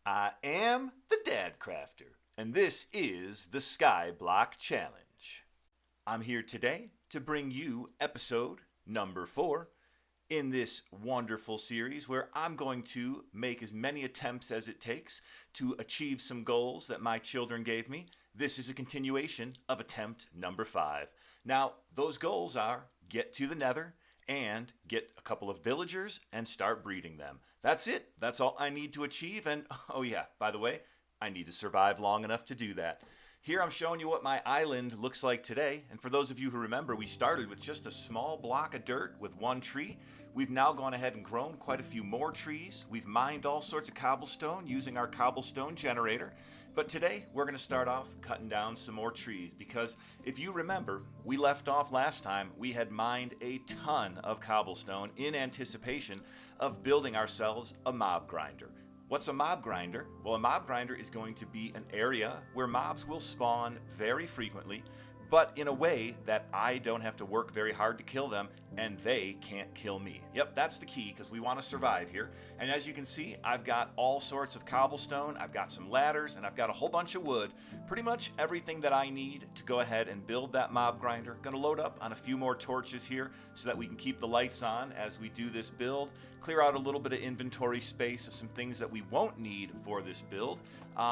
I am the Dadcrafter, and this is the Skyblock Challenge. I'm here today to bring you episode number 4 in this wonderful series where I'm going to make as many attempts as it takes to achieve some goals that my children gave me. This is a continuation of attempt number 5. Now, those goals are get to the Nether and get a couple of villagers and start breeding them. That's it. That's all I need to achieve. And oh yeah, by the way, I need to survive long enough to do that. Here I'm showing you what my island looks like today. And for those of you who remember, we started with just a small block of dirt with one tree. We've now gone ahead and grown quite a few more trees. We've mined all sorts of cobblestone using our cobblestone generator. But today we're going to start off cutting down some more trees because if you remember, we left off last time, we had mined a ton of cobblestone in anticipation of building ourselves a mob grinder. What's a mob grinder? Well, a mob grinder is going to be an area where mobs will spawn very frequently, but in a way that I don't have to work very hard to kill them, and they can't kill me. Yep, that's the key, because we want to survive here. And as you can see, I've got all sorts of cobblestone, I've got some ladders, and I've got a whole bunch of wood. Pretty much everything that I need to go ahead and build that mob grinder. Gonna load up on a few more torches here so that we can keep the lights on as we do this build. Clear out a little bit of inventory space of some things that we won't need for this build,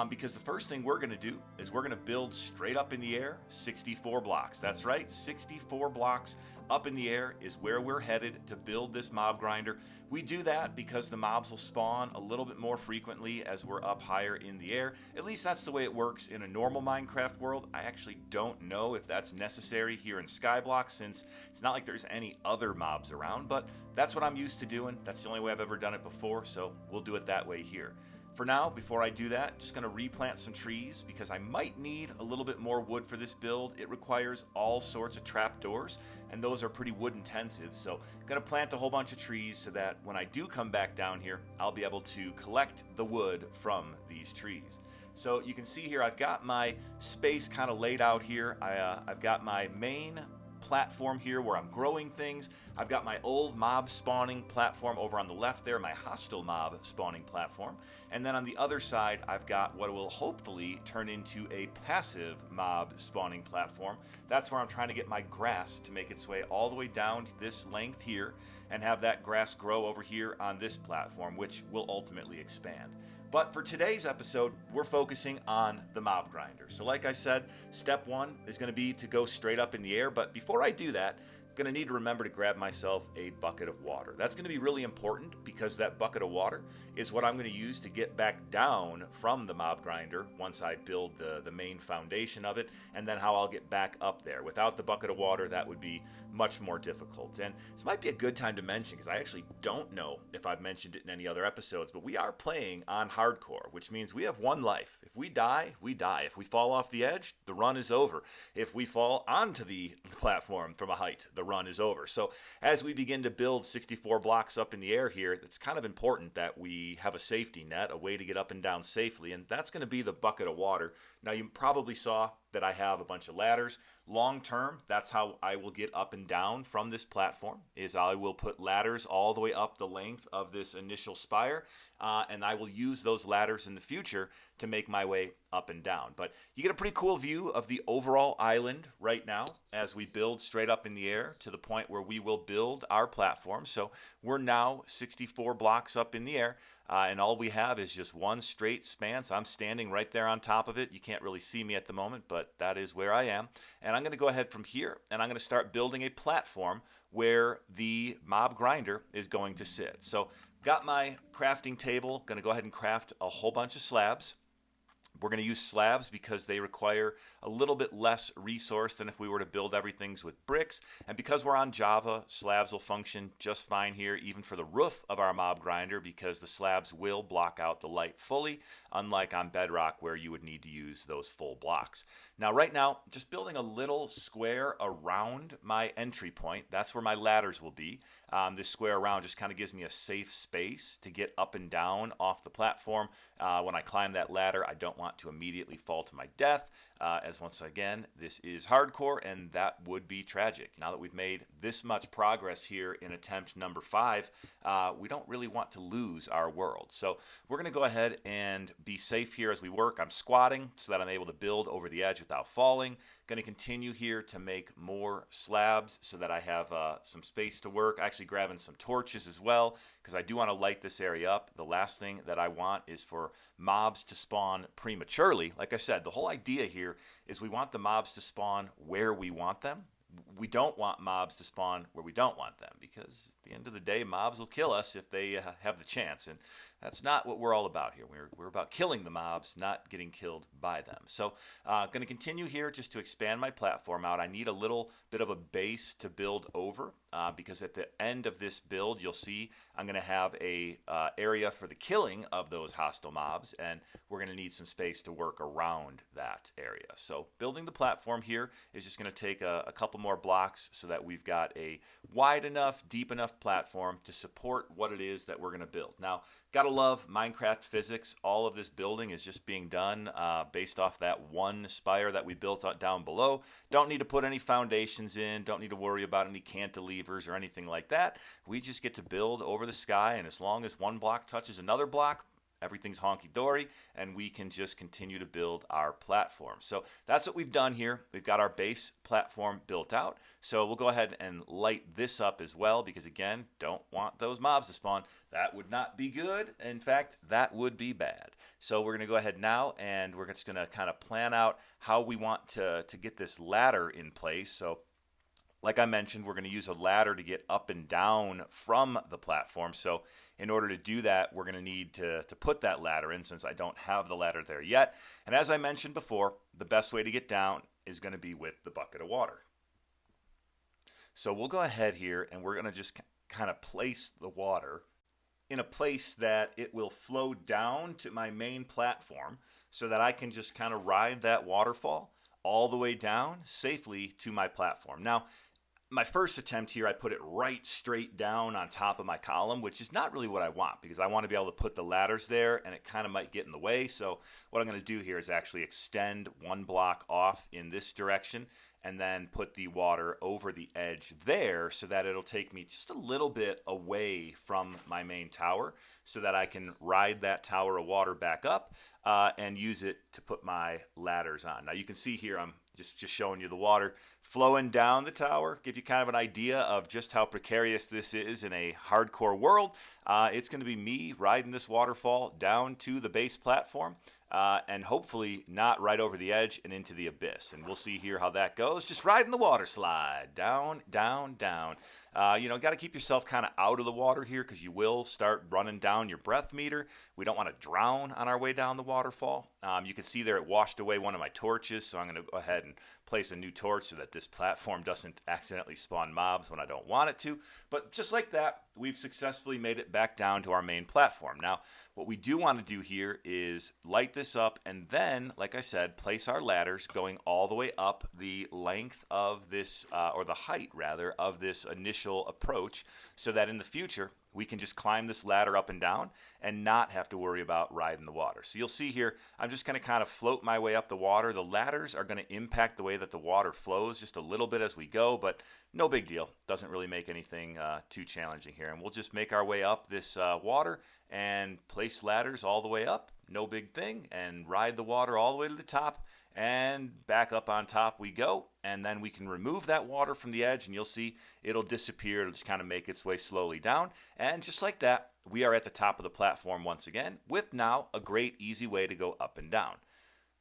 because the first thing we're going to do is we're going to build straight up in the air 64 blocks. That's right, 64 blocks up in the air is where we're headed to build this mob grinder. We do that because the mobs will spawn a little bit more frequently as we're up higher in the air. At least that's the way it works in a normal Minecraft world. I actually don't know if that's necessary here in Skyblock, since it's not like there's any other mobs around, but that's what I'm used to doing. That's the only way I've ever done it before, so we'll do it that way here. For now, before I do that, just going to replant some trees because I might need a little bit more wood for this build. It requires all sorts of trapdoors, and those are pretty wood intensive. So I'm going to plant a whole bunch of trees so that when I do come back down here, I'll be able to collect the wood from these trees. So you can see here, I've got my space kind of laid out here. I've got my main platform here where I'm growing things. I've got my old mob spawning platform over on the left there, my hostile mob spawning platform. And then on the other side, I've got what will hopefully turn into a passive mob spawning platform. That's where I'm trying to get my grass to make its way all the way down this length here and have that grass grow over here on this platform, which will ultimately expand. But for today's episode, we're focusing on the mob grinder. So like I said, step 1 is going to be to go straight up in the air. But before I do that, I'm going to need to remember to grab myself a bucket of water. That's going to be really important because that bucket of water is what I'm going to use to get back down from the mob grinder once I build the main foundation of it, and then how I'll get back up there. Without the bucket of water, that would be much more difficult. And this might be a good time to mention, because I actually don't know if I've mentioned it in any other episodes, but we are playing on hardcore, which means we have one life. If we die, we die. If we fall off the edge, the run is over. If we fall onto the platform from a height, the run is over. So as we begin to build 64 blocks up in the air here, it's kind of important that we have a safety net, a way to get up and down safely, and that's going to be the bucket of water. Now you probably saw that I have a bunch of ladders. Long term, that's how I will get up and down from this platform, is I will put ladders all the way up the length of this initial spire, and I will use those ladders in the future to make my way up and down. But you get a pretty cool view of the overall island right now as we build straight up in the air to the point where we will build our platform. So we're now 64 blocks up in the air, and all we have is just one straight span. I'm standing right there on top of it. You can't really see me at the moment, but that is where I am. And I'm going to go ahead from here, and I'm going to start building a platform where the mob grinder is going to sit. So got my crafting table, going to go ahead and craft a whole bunch of slabs. We're going to use slabs because they require a little bit less resource than if we were to build everything with bricks. And because we're on Java, slabs will function just fine here, even for the roof of our mob grinder, because the slabs will block out the light fully, unlike on Bedrock where you would need to use those full blocks. Now right now, just building a little square around my entry point. That's where my ladders will be. This square around just kind of gives me a safe space to get up and down off the platform. When I climb that ladder, I don't want to immediately fall to my death, as once again, this is hardcore, and that would be tragic. Now that we've made this much progress here in attempt number 5, we don't really want to lose our world. So we're going to go ahead and be safe here as we work. I'm squatting so that I'm able to build over the edge without falling. Going to continue here to make more slabs so that I have some space to work. Actually grabbing some torches as well, because I do want to light this area up. The last thing that I want is for mobs to spawn prematurely. Like I said, the whole idea here is we want the mobs to spawn where we want them. We don't want mobs to spawn where we don't want them, because at the end of the day, mobs will kill us if they have the chance, and that's not what we're all about here. We're about killing the mobs, not getting killed by them. So going to continue here just to expand my platform out. I need a little bit of a base to build over, because at the end of this build, you'll see I'm going to have a area for the killing of those hostile mobs, and we're going to need some space to work around that area. So building the platform here is just going to take a couple more blocks so that we've got a wide enough, deep enough platform to support what it is that we're going to build. Now, gotta love Minecraft physics. All of this building is just being done based off that one spire that we built down below. Don't need to put any foundations in. Don't need to worry about any cantilevers or anything like that. We just get to build over the sky, and as long as one block touches another block, everything's honky-dory, and we can just continue to build our platform. So that's what we've done here. We've got our base platform built out. So we'll go ahead and light this up as well, because again, don't want those mobs to spawn. That would not be good. In fact, that would be bad. So we're going to go ahead now, and we're just going to kind of plan out how we want to get this ladder in place. So like I mentioned, we're going to use a ladder to get up and down from the platform. So in order to do that, we're going to need to put that ladder in, since I don't have the ladder there yet. And as I mentioned before, the best way to get down is going to be with the bucket of water. So we'll go ahead here, and we're going to just kind of place the water in a place that it will flow down to my main platform, so that I can just kind of ride that waterfall all the way down safely to my platform. Now, my first attempt here, I put it right straight down on top of my column, which is not really what I want, because I want to be able to put the ladders there, and it kind of might get in the way. So what I'm going to do here is actually extend one block off in this direction, and then put the water over the edge there, so that it'll take me just a little bit away from my main tower, so that I can ride that tower of water back up and use it to put my ladders on. Now you can see here, I'm just showing you the water flowing down the tower, give you kind of an idea of just how precarious this is in a hardcore world. It's going to be me riding this waterfall down to the base platform, and hopefully not right over the edge and into the abyss. And we'll see here how that goes. Just riding the water slide, down, down, down. Got to keep yourself kind of out of the water here, because you will start running down your breath meter. We don't want to drown on our way down the waterfall. You can see there it washed away one of my torches, so I'm going to go ahead and place a new torch so that this platform doesn't accidentally spawn mobs when I don't want it to. But just like that, we've successfully made it back down to our main platform. Now, what we do want to do here is light this up, and then, like I said, place our ladders going all the way up the length of this, or the height rather, of this initial approach, so that in the future we can just climb this ladder up and down and not have to worry about riding the water. So you'll see here, I'm just going to kind of float my way up the water. The ladders are going to impact the way that the water flows just a little bit as we go, but no big deal. Doesn't really make anything too challenging here. And we'll just make our way up this water and place ladders all the way up. No big thing. And ride the water all the way to the top, and back up on top we go. And then we can remove that water from the edge, and you'll see it'll disappear. It'll just kind of make its way slowly down. And just like that, we are at the top of the platform once again, with now a great easy way to go up and down.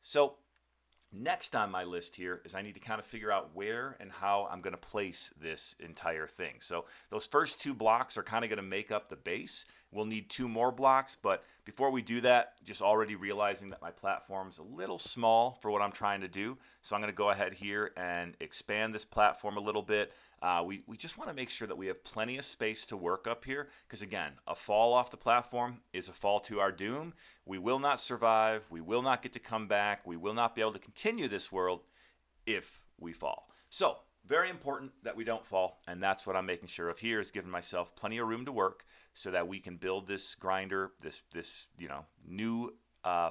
So next on my list here is I need to kind of figure out where and how I'm going to place this entire thing. So those first 2 blocks are kind of going to make up the base. We'll need 2 more blocks, but before we do that, just already realizing that my platform's a little small for what I'm trying to do. So I'm going to go ahead here and expand this platform a little bit. We just want to make sure that we have plenty of space to work up here, because again, a fall off the platform is a fall to our doom. We will not survive. We will not get to come back. We will not be able to continue this world if we fall. So very important that we don't fall, and that's what I'm making sure of here, is giving myself plenty of room to work so that we can build this grinder, this new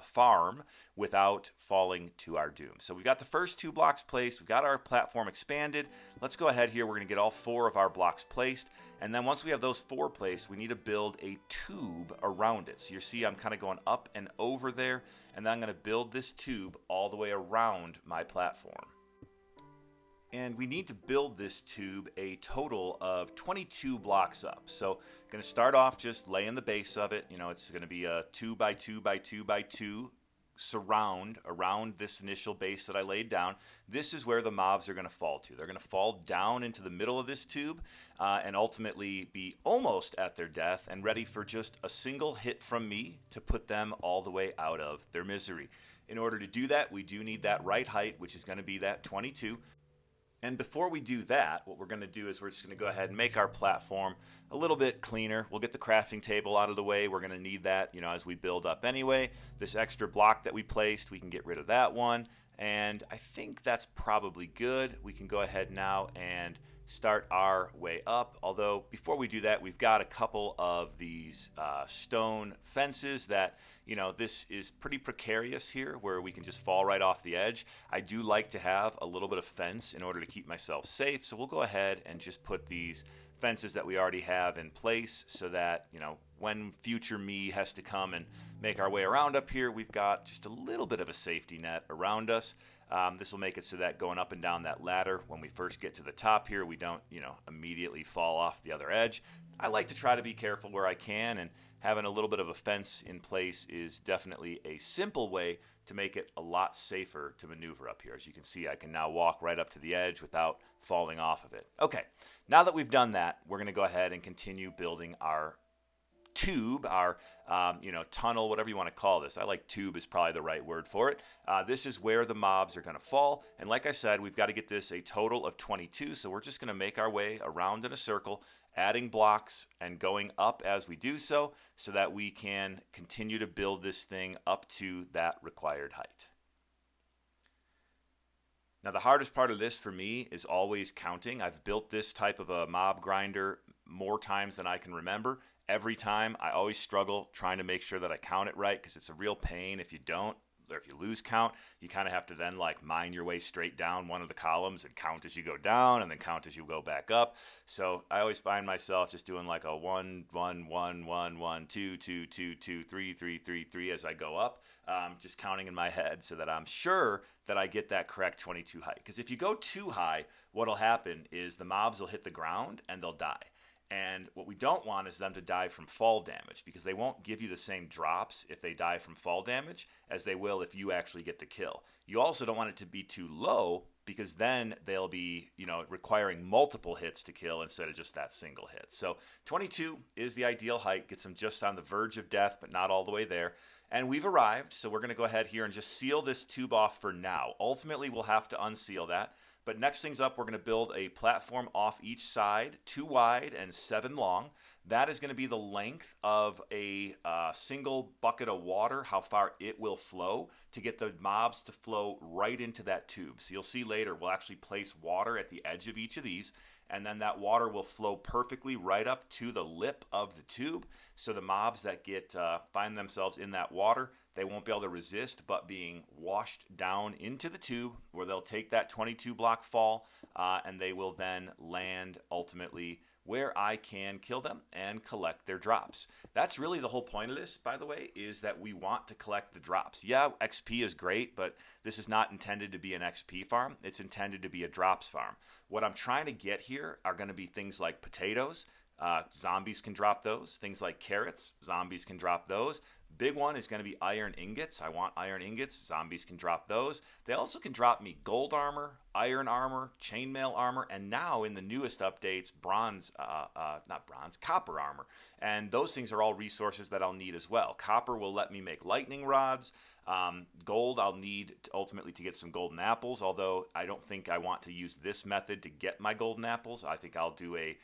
farm without falling to our doom. So we've got the first 2 blocks placed. We've got our platform expanded. Let's go ahead here. We're going to get all 4 of our blocks placed. And then once we have those 4 placed, we need to build a tube around it. So you see I'm kind of going up and over there. And then I'm going to build this tube all the way around my platform. And we need to build this tube a total of 22 blocks up. So I'm going to start off just laying the base of it. It's going to be a 2 by 2 by 2 by 2 surround around this initial base that I laid down. This is where the mobs are going to fall to. They're going to fall down into the middle of this tube and ultimately be almost at their death and ready for just a single hit from me to put them all the way out of their misery. In order to do that, we do need that right height, which is going to be that 22. And before we do that, what we're going to do is we're just going to go ahead and make our platform a little bit cleaner. We'll get the crafting table out of the way. We're going to need that, as we build up anyway. This extra block that we placed, we can get rid of that one. And I think that's probably good. We can go ahead now and start our way up. Although before we do that, we've got a couple of these stone fences that, this is pretty precarious here where we can just fall right off the edge. I do like to have a little bit of fence in order to keep myself safe. So we'll go ahead and just put these fences that we already have in place so that, when future me has to come and make our way around up here, we've got just a little bit of a safety net around us. This will make it so that going up and down that ladder, when we first get to the top here, we don't, immediately fall off the other edge. I like to try to be careful where I can, and having a little bit of a fence in place is definitely a simple way to make it a lot safer to maneuver up here. As you can see, I can now walk right up to the edge without falling off of it. Okay, now that we've done that, we're going to go ahead and continue building our tube, our tunnel, whatever you want to call this. I like tube is probably the right word for it. This is where the mobs are going to fall. And like I said, we've got to get this a total of 22. So we're just going to make our way around in a circle, adding blocks and going up as we do so that we can continue to build this thing up to that required height. Now, the hardest part of this for me is always counting. I've built this type of a mob grinder more times than I can remember. Every time I always struggle trying to make sure that I count it right, because it's a real pain if you don't, or if you lose count. You kind of have to then mine your way straight down one of the columns and count as you go down and then count as you go back up. So I always find myself just doing a 1 1 1 1 1 2 2 2 2 3 3 3 3 as I go up, just counting in my head so that I'm sure that I get that correct 22 height. Because if you go too high, what'll happen is the mobs will hit the ground and they'll die. And what we don't want is them to die from fall damage, because they won't give you the same drops if they die from fall damage as they will if you actually get the kill. You also don't want it to be too low, because then they'll be, requiring multiple hits to kill instead of just that single hit. So 22 is the ideal height, gets them just on the verge of death, but not all the way there. And we've arrived, so we're going to go ahead here and just seal this tube off for now. Ultimately, we'll have to unseal that. But next things up, we're going to build a platform off each side, 2 wide and 7 long. That is going to be the length of a single bucket of water, how far it will flow to get the mobs to flow right into that tube. So you'll see later, we'll actually place water at the edge of each of these, and then that water will flow perfectly right up to the lip of the tube. So the mobs that find themselves in that water, they won't be able to resist but being washed down into the tube, where they'll take that 22 block fall and they will then land ultimately where I can kill them and collect their drops. That's really the whole point of this, by the way, is that we want to collect the drops. Yeah, XP is great, but this is not intended to be an XP farm. It's intended to be a drops farm. What I'm trying to get here are going to be things like potatoes. Zombies can drop those. Things like carrots, zombies can drop those. Big one is going to be iron ingots. I want iron ingots. Zombies can drop those. They also can drop me gold armor, iron armor, chainmail armor, and now in the newest updates, copper armor. And those things are all resources that I'll need as well. Copper will let me make lightning rods. Gold I'll need ultimately to get some golden apples, although I don't think I want to use this method to get my golden apples. I think I'll do a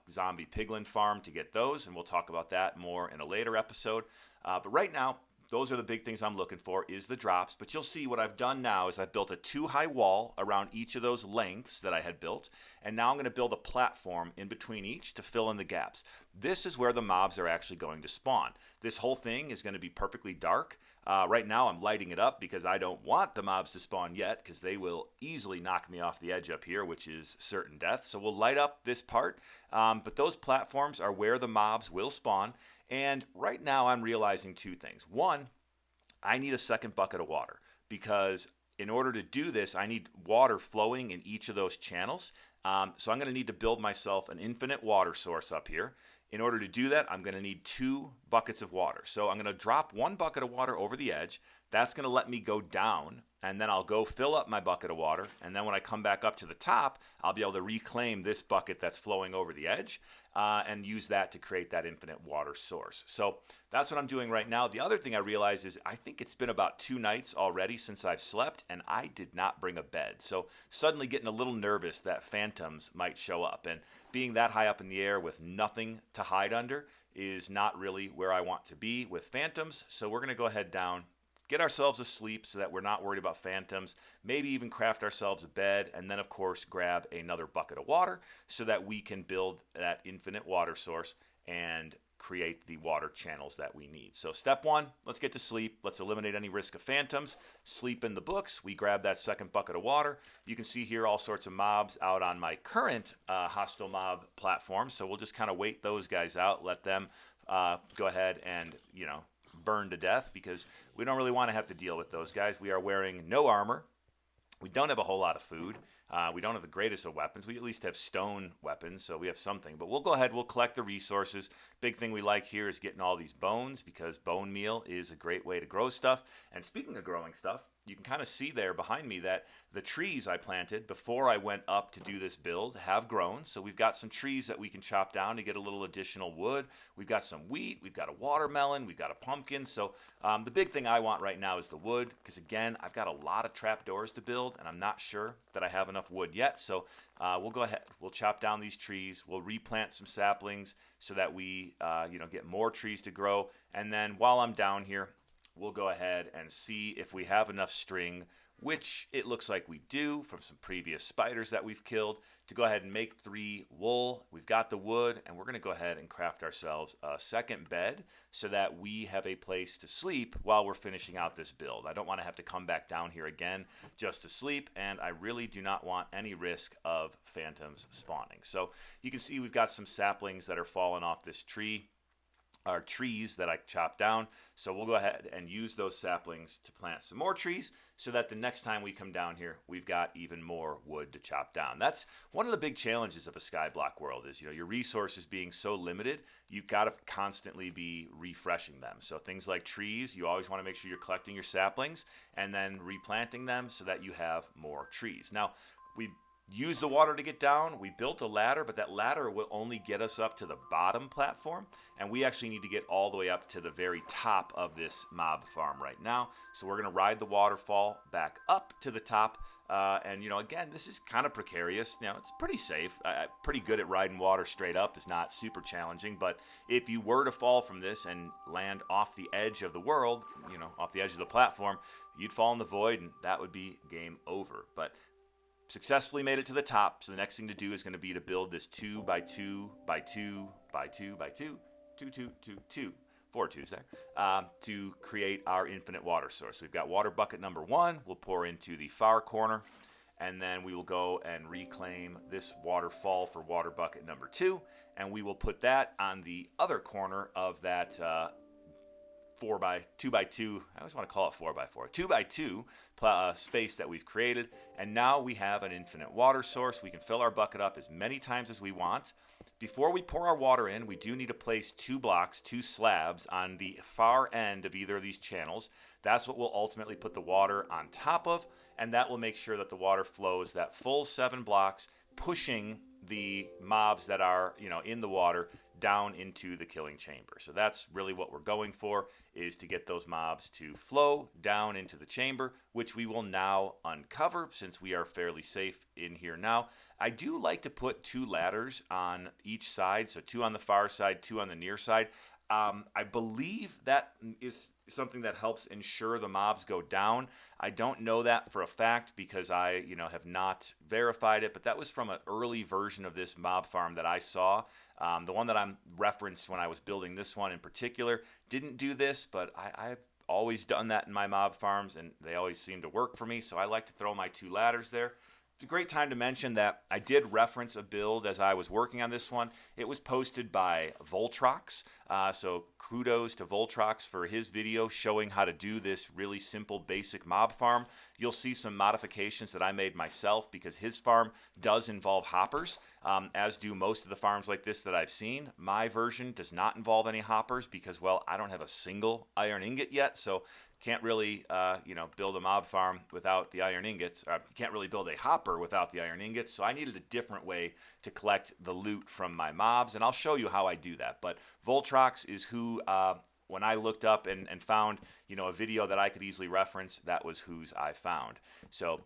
zombie piglin farm to get those, and we'll talk about that more in a later episode. But right now, those are the big things I'm looking for, is the drops. But you'll see what I've done now is I've built a 2-high wall around each of those lengths that I had built. And now I'm going to build a platform in between each to fill in the gaps. This is where the mobs are actually going to spawn. This whole thing is going to be perfectly dark. Right now I'm lighting it up because I don't want the mobs to spawn yet, because they will easily knock me off the edge up here, which is certain death. So we'll light up this part. But those platforms are where the mobs will spawn. And right now I'm realizing 2 things. One, I need a second bucket of water, because in order to do this, I need water flowing in each of those channels. So I'm going to need to build myself an infinite water source up here. In order to do that, I'm going to need 2 buckets of water. So I'm going to drop 1 bucket of water over the edge. That's going to let me go down, and then I'll go fill up my bucket of water. And then when I come back up to the top, I'll be able to reclaim this bucket that's flowing over the edge and use that to create that infinite water source. So that's what I'm doing right now. The other thing I realized is I think it's been about 2 nights already since I've slept, and I did not bring a bed. So suddenly getting a little nervous that phantoms might show up. And being that high up in the air with nothing to hide under is not really where I want to be with phantoms. So we're going to go ahead down, get ourselves asleep so that we're not worried about phantoms, maybe even craft ourselves a bed, and then of course grab another bucket of water so that we can build that infinite water source and create the water channels that we need. So step 1, let's get to sleep. Let's eliminate any risk of phantoms. Sleep in the books. We grab that second bucket of water. You can see here all sorts of mobs out on my current hostile mob platform. So we'll just kind of wait those guys out, let them go ahead and, burn to death, because we don't really want to have to deal with those guys. We are wearing no armor. We don't have a whole lot of food. We don't have the greatest of weapons. We at least have stone weapons, so we have something. But we'll go ahead, we'll collect the resources. Big thing we like here is getting all these bones, because bone meal is a great way to grow stuff. And speaking of growing stuff, you can kind of see there behind me that the trees I planted before I went up to do this build have grown. So we've got some trees that we can chop down to get a little additional wood. We've got some wheat, we've got a watermelon, we've got a pumpkin. So the big thing I want right now is the wood, because again, I've got a lot of trapdoors to build, and I'm not sure that I have enough wood yet. So we'll go ahead, we'll chop down these trees, we'll replant some saplings so that we get more trees to grow. And then while I'm down here, we'll go ahead and see if we have enough string, which it looks like we do from some previous spiders that we've killed, to go ahead and make 3 wool. We've got the wood, and we're going to go ahead and craft ourselves a second bed so that we have a place to sleep while we're finishing out this build. I don't want to have to come back down here again just to sleep, and I really do not want any risk of phantoms spawning. So you can see we've got some saplings that are falling off this tree. Our trees that I chopped down. So we'll go ahead and use those saplings to plant some more trees so that the next time we come down here, we've got even more wood to chop down. That's one of the big challenges of a Skyblock world is, your resources being so limited, you've got to constantly be refreshing them. So things like trees, you always want to make sure you're collecting your saplings and then replanting them so that you have more trees. Now, we use the water to get down. We built a ladder, but that ladder will only get us up to the bottom platform, and we actually need to get all the way up to the very top of this mob farm right now. So we're going to ride the waterfall back up to the top, and again, this is kind of precarious. It's pretty safe. Pretty good at riding water straight up. It's not super challenging, but if you were to fall from this and land off the edge of the world, off the edge of the platform, you'd fall in the void, and that would be game over. But successfully made it to the top. So the next thing to do is going to be to build this 2 by 2 by 2 by 2 by 2, 2, 2, 2, 2, 4 twos there, to create our infinite water source. We've got water bucket number 1. We'll pour into the far corner, and then we will go and reclaim this waterfall for water bucket number 2, and we will put that on the other corner of that 4 by 2 by 2. I always want to call it 4 by 4. 2 by 2 space that we've created, and now we have an infinite water source. We can fill our bucket up as many times as we want. Before we pour our water in, we do need to place 2 blocks, 2 slabs on the far end of either of these channels. That's what we'll ultimately put the water on top of, and that will make sure that the water flows that full 7 blocks, pushing the mobs that are in the water down into the killing chamber. So that's really what we're going for, is to get those mobs to flow down into the chamber, which we will now uncover since we are fairly safe in here now. I do like to put 2 ladders on each side, so 2 on the far side, 2 on the near side. I believe that is something that helps ensure the mobs go down. I don't know that for a fact because I, have not verified it, but that was from an early version of this mob farm that I saw. The one that I'm referenced when I was building this one in particular didn't do this, but I've always done that in my mob farms, and they always seem to work for me, so I like to throw my 2 ladders there. It's a great time to mention that I did reference a build as I was working on this one. It was posted by Voltrox, so kudos to Voltrox for his video showing how to do this really simple basic mob farm. You'll see some modifications that I made myself because his farm does involve hoppers, as do most of the farms like this that I've seen. My version does not involve any hoppers because, well, I don't have a single iron ingot yet, so can't really, build a mob farm without the iron ingots. Can't really build a hopper without the iron ingots. So I needed a different way to collect the loot from my mobs, and I'll show you how I do that. But Voltrox is who, when I looked up and found, a video that I could easily reference, that was whose I found. So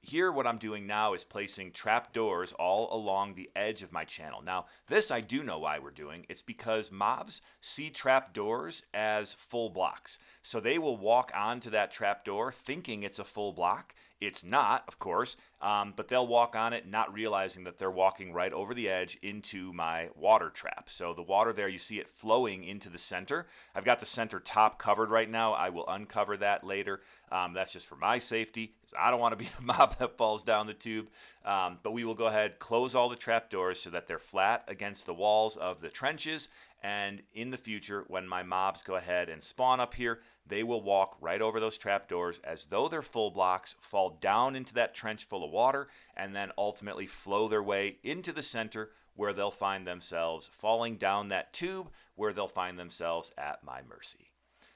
here, what I'm doing now is placing trapdoors all along the edge of my channel. Now, this I do know why we're doing. It's because mobs see trapdoors as full blocks. So they will walk onto that trapdoor thinking it's a full block. It's not, of course, but they'll walk on it not realizing that they're walking right over the edge into my water trap. So the water there, you see it flowing into the center. I've got the center top covered right now. I will uncover that later. That's just for my safety because I don't want to be the mob that falls down the tube. But we will go ahead, close all the trapdoors so that they're flat against the walls of the trenches. And in the future, when my mobs go ahead and spawn up here, they will walk right over those trapdoors as though they're full blocks, fall down into that trench full of water, and then ultimately flow their way into the center where they'll find themselves falling down that tube where they'll find themselves at my mercy.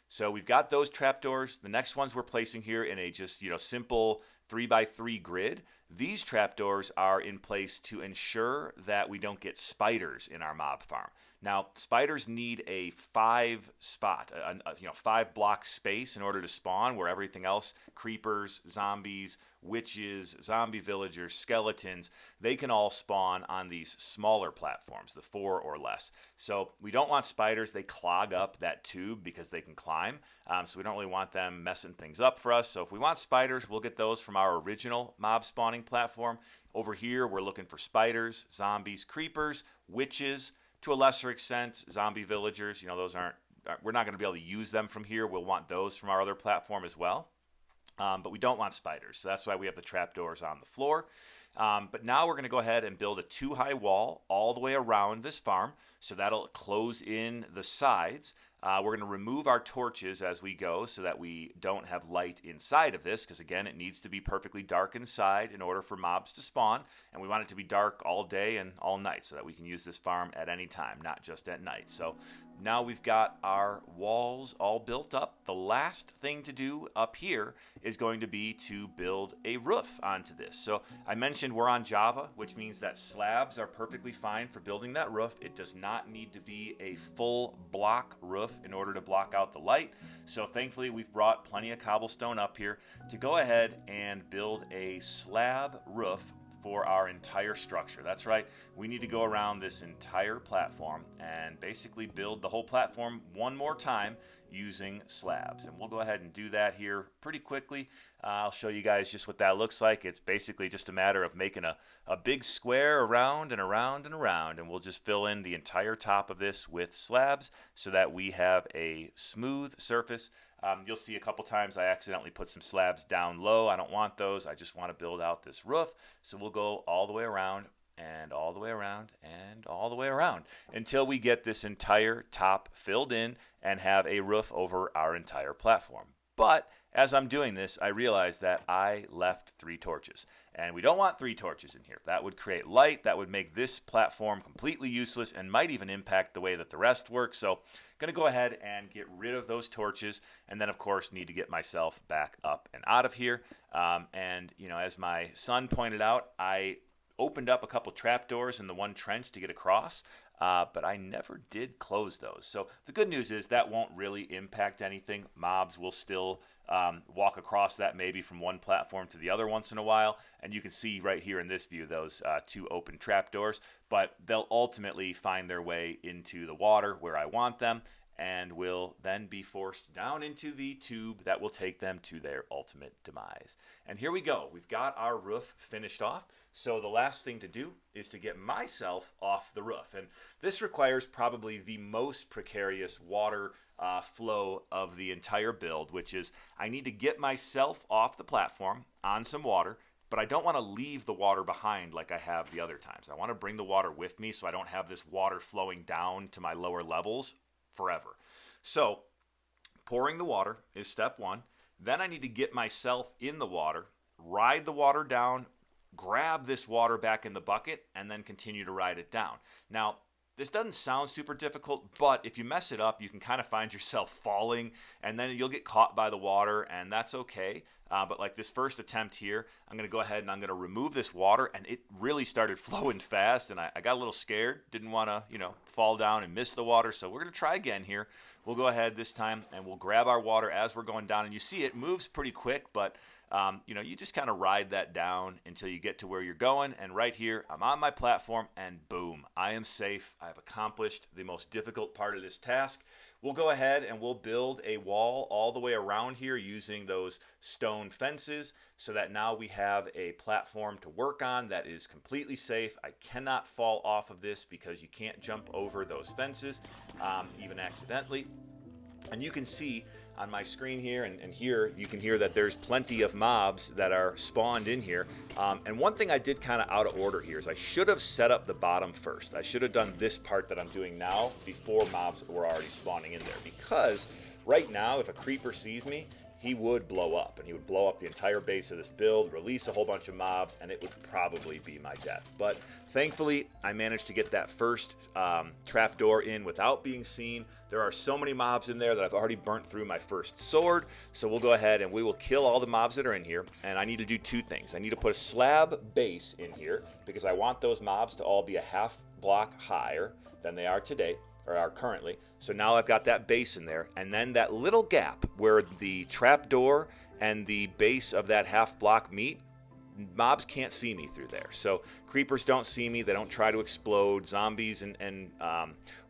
So we've got those trapdoors. The next ones we're placing here in a just, simple 3x3 grid. These trapdoors are in place to ensure that we don't get spiders in our mob farm. Now, spiders need a 5-spot, 5-block space in order to spawn, where everything else, creepers, zombies, witches, zombie villagers, skeletons, they can all spawn on these smaller platforms, the 4 or less. So we don't want spiders. They clog up that tube because they can climb. So we don't really want them messing things up for us. So if we want spiders, we'll get those from our original mob spawning platform. Over here, we're looking for spiders, zombies, creepers, witches, to a lesser extent, zombie villagers. Those we're not going to be able to use them from here. We'll want those from our other platform as well. But we don't want spiders, so that's why we have the trapdoors on the floor. But now we're going to go ahead and build a 2-high wall all the way around this farm, so that'll close in the sides. We're going to remove our torches as we go so that we don't have light inside of this, because again, it needs to be perfectly dark inside in order for mobs to spawn, and we want it to be dark all day and all night so that we can use this farm at any time, not just at night. So now we've got our walls all built up. The last thing to do up here is going to be to build a roof onto this. So I mentioned we're on Java, which means that slabs are perfectly fine for building that roof. It does not need to be a full block roof in order to block out the light. So thankfully we've brought plenty of cobblestone up here to go ahead and build a slab roof for our entire structure. That's right, we need to go around this entire platform and basically build the whole platform one more time using slabs. And we'll go ahead and do that here pretty quickly. I'll show you guys just what that looks like. It's basically just a matter of making a big square around and around and around, and we'll just fill in the entire top of this with slabs so that we have a smooth surface. You'll see a couple times I accidentally put some slabs down low. I don't want those. I just want to build out this roof. So we'll go all the way around and all the way around and all the way around until we get this entire top filled in and have a roof over our entire platform. But as I'm doing this, I realize that I left 3 torches. And we don't want 3 torches in here. That would create light. That would make this platform completely useless and might even impact the way that the rest works. So I'm going to go ahead and get rid of those torches. And then, of course, need to get myself back up and out of here. As my son pointed out, I opened up a couple trapdoors in the one trench to get across. but I never did close those. So the good news is that won't really impact anything. Mobs will still walk across that maybe from one platform to the other once in a while, and you can see right here in this view those two open trapdoors, but they'll ultimately find their way into the water where I want them, and will then be forced down into the tube that will take them to their ultimate demise. And here we go. We've got our roof finished off. So the last thing to do is to get myself off the roof. And this requires probably the most precarious water flow of the entire build, which is I need to get myself off the platform on some water, but I don't want to leave the water behind like I have the other times. I want to bring the water with me so I don't have this water flowing down to my lower levels forever. So pouring the water is step one. Then I need to get myself in the water, ride the water down, grab this water back in the bucket, and then continue to ride it down. Now, this doesn't sound super difficult, but if you mess it up, you can kind of find yourself falling, and then you'll get caught by the water, and that's okay. But like this first attempt here, I'm going to go ahead and I'm going to remove this water, and it really started flowing fast, and I got a little scared. Didn't want to, fall down and miss the water, so we're going to try again here. We'll go ahead this time, and we'll grab our water as we're going down, and you see it moves pretty quick, but you just kind of ride that down until you get to where you're going, and right here, I'm on my platform, and boom, I am safe. I've accomplished the most difficult part of this task. We'll go ahead and we'll build a wall all the way around here using those stone fences so that now we have a platform to work on that is completely safe. I cannot fall off of this because you can't jump over those fences, even accidentally. And you can see on my screen here and here, you can hear that there's plenty of mobs that are spawned in here. And one thing I did kind of out of order here is I should have set up the bottom first. I should have done this part that I'm doing now before mobs were already spawning in there. Because right now, if a creeper sees me, he would blow up, and he would blow up the entire base of this build, release a whole bunch of mobs, and it would probably be my death. But thankfully, I managed to get that first trapdoor in without being seen. There are so many mobs in there that I've already burnt through my first sword, so we'll go ahead and we will kill all the mobs that are in here, and I need to do two things. I need to put a slab base in here, because I want those mobs to all be a half block higher than they are today, or are currently. So now I've got that base in there, and then that little gap where the trapdoor and the base of that half block meet, mobs can't see me through there. So creepers don't see me, they don't try to explode. Zombies and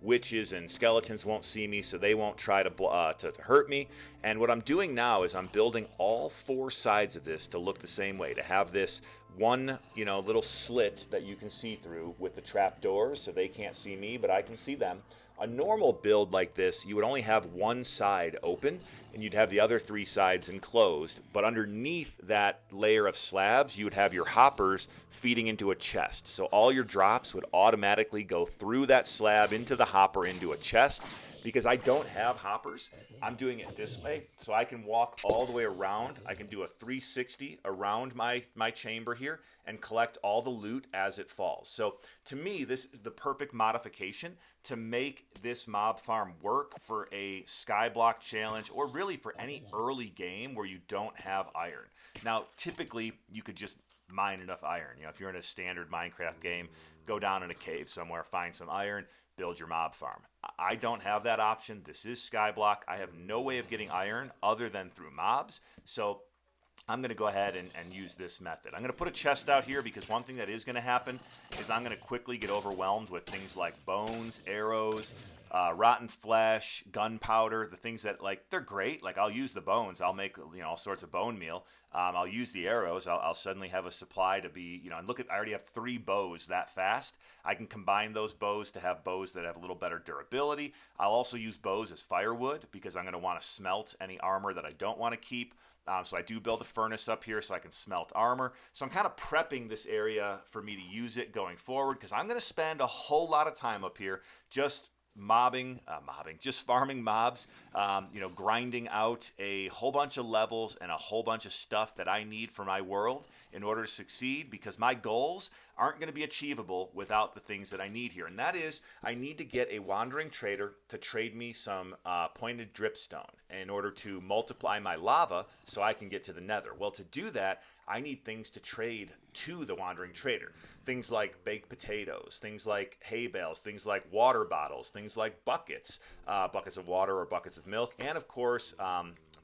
witches and skeletons won't see me, so they won't try to hurt me. And what I'm doing now is I'm building all four sides of this to look the same way, to have this one little slit that you can see through with the trapdoors, so they can't see me, but I can see them. A normal build like this, you would only have one side open, and you'd have the other three sides enclosed, but underneath that layer of slabs, you would have your hoppers feeding into a chest. So all your drops would automatically go through that slab into the hopper into a chest. Because I don't have hoppers, I'm doing it this way, so I can walk all the way around. I can do a 360 around my chamber here and collect all the loot as it falls. So to me, this is the perfect modification to make this mob farm work for a Skyblock challenge, or really for any early game where you don't have iron. Now, typically, you could just mine enough iron. If you're in a standard Minecraft game, go down in a cave somewhere, find some iron, build your mob farm. I don't have that option. This is Skyblock. I have no way of getting iron other than through mobs. So I'm going to go ahead and use this method. I'm going to put a chest out here because one thing that is going to happen is I'm going to quickly get overwhelmed with things like bones, arrows, rotten flesh, gunpowder, the things that, they're great. I'll use the bones. I'll make, all sorts of bone meal. I'll use the arrows. I'll suddenly have a supply to be, and look I already have 3 bows that fast. I can combine those bows to have bows that have a little better durability. I'll also use bows as firewood because I'm going to want to smelt any armor that I don't want to keep. So I do build a furnace up here so I can smelt armor. So I'm kind of prepping this area for me to use it going forward, because I'm going to spend a whole lot of time up here just just farming mobs, grinding out a whole bunch of levels and a whole bunch of stuff that I need for my world in order to succeed, because my goals aren't going to be achievable without the things that I need here. And that is, I need to get a wandering trader to trade me some pointed dripstone in order to multiply my lava so I can get to the nether. Well, to do that, I need things to trade to the wandering trader. Things like baked potatoes, things like hay bales, things like water bottles, things like buckets, buckets of water or buckets of milk, and of course,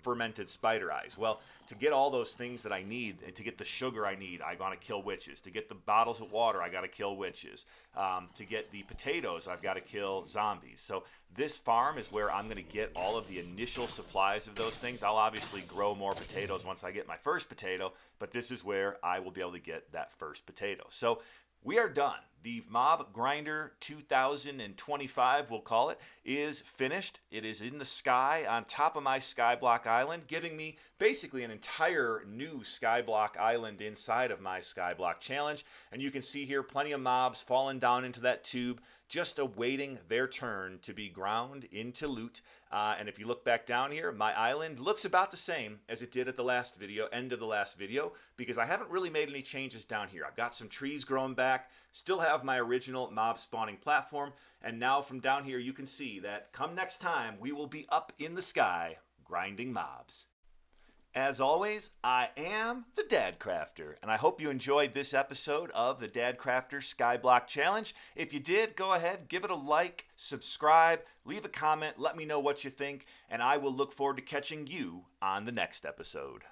fermented spider eyes. Well, to get all those things that I need, and to get the sugar I need, I gotta kill witches. To get the bottles of water, I gotta kill witches. To get the potatoes, I've gotta kill zombies. So this farm is where I'm gonna get all of the initial supplies of those things. I'll obviously grow more potatoes once I get my first potato, but this is where I will be able to get that first potato. So we are done. The Mob Grinder 2025, we'll call it, is finished. It is in the sky on top of my Skyblock island, giving me basically an entire new Skyblock island inside of my Skyblock challenge. And you can see here plenty of mobs falling down into that tube, just awaiting their turn to be ground into loot. And if you look back down here, my island looks about the same as it did at the last video, end of the last video, because I haven't really made any changes down here. I've got some trees growing back, still have my original mob spawning platform, and now from down here you can see that come next time we will be up in the sky grinding mobs. As always, I am the Dadcrafter, and I hope you enjoyed this episode of the Dadcrafter Skyblock Challenge. If you did, go ahead, give it a like, subscribe, leave a comment, let me know what you think, and I will look forward to catching you on the next episode.